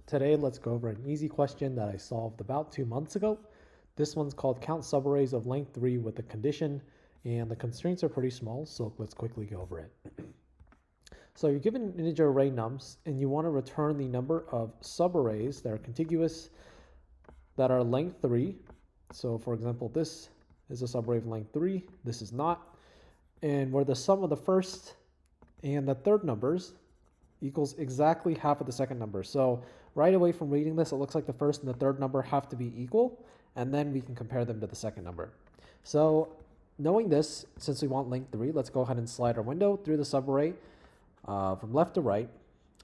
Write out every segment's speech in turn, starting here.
Today, let's go over an easy question that I solved about 2 months ago. This one's called count subarrays of length 3 with a condition, and the constraints are pretty small, so let's quickly go over it. So you're given an integer array nums, and you want to return the number of subarrays that are contiguous that are length 3. So for example, this is a subarray of length 3, this is not, and where the sum of the first and the third numbers equals exactly half of the second number. So right away from reading this, it looks like the first and the third number have to be equal, and then we can compare them to the second number. So knowing this, since we want length 3, let's go ahead and slide our window through the subarray from left to right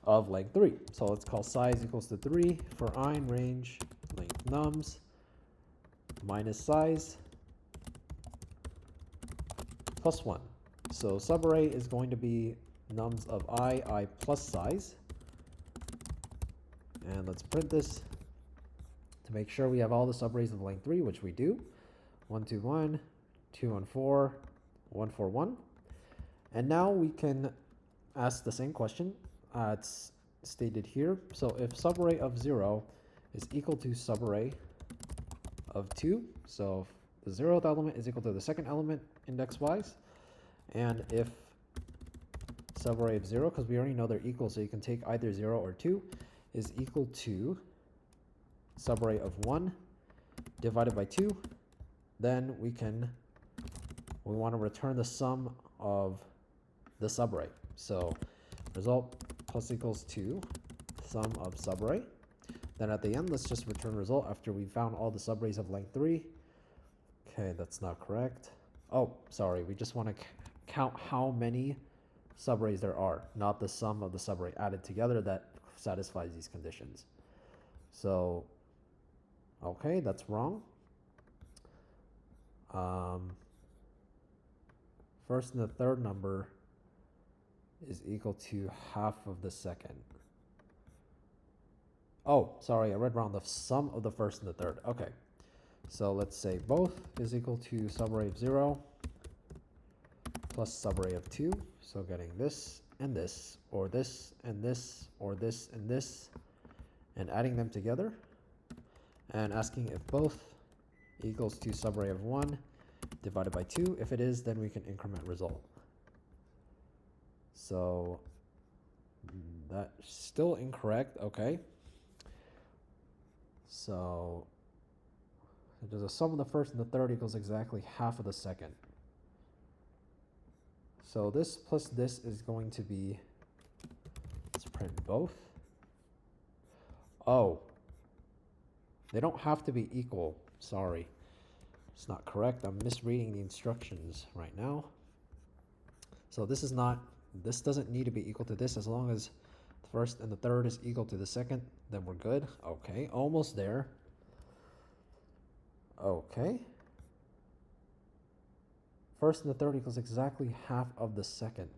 of length 3. So let's call size equals to 3 for I in range length nums minus size plus 1. So subarray is going to be nums of I plus size. And let's print this to make sure we have all the subarrays of length 3, which we do. 1, 2, 1, 2, 1, 4, 1, 4, 1. And now we can ask the same question. It's stated here. So if subarray of 0 is equal to subarray of 2, so the 0th element is equal to the second element index-wise, and if subarray of 0, because we already know they're equal, so you can take either 0 or 2, is equal to subarray of 1 divided by 2, then we want to return the sum of the subarray. So result plus equals to sum of subarray. Then at the end, let's just return result after we found all the subarrays of length 3. Okay, that's not correct. Oh, sorry, we just want to count how many subarrays there are, not the sum of the subarray added together that satisfies these conditions. So, okay, that's wrong. First and the third number is equal to half of the second. Oh, sorry, I read wrong. The sum of the first and the third. Okay, so let's say both is equal to subarray of 0 plus subarray of 2. So getting this and this, or this and this, or this and this, and adding them together, and asking if both equals to subarray of 1 divided by 2. If it is, then we can increment result. So that's still incorrect. Okay. So there's a sum of the first and the third equals exactly half of the second. So this plus this is going to be, let's print both. Oh, they don't have to be equal. Sorry, it's not correct. I'm misreading the instructions right now. So this doesn't need to be equal to this. As long as the first and the third is equal to the second, then we're good. Okay, almost there. Okay. First and the third equals exactly half of the second.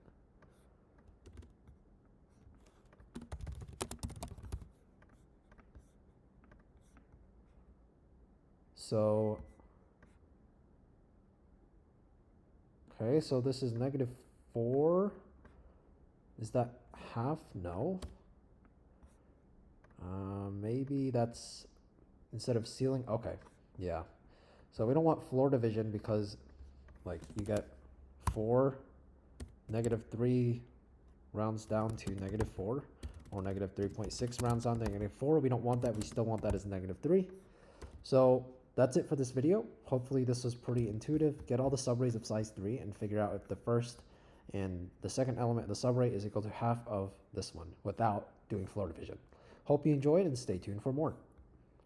So, okay, so this is -4. Is that half? No. Maybe that's instead of ceiling. Okay, yeah. So we don't want floor division because like you get 4, -3 rounds down to -4, or -3.6 rounds down to -4. We don't want that. We still want that as -3. So that's it for this video. Hopefully this was pretty intuitive. Get all the subarrays of size 3 and figure out if the first and the second element of the subarray is equal to half of this one without doing floor division. Hope you enjoyed and stay tuned for more.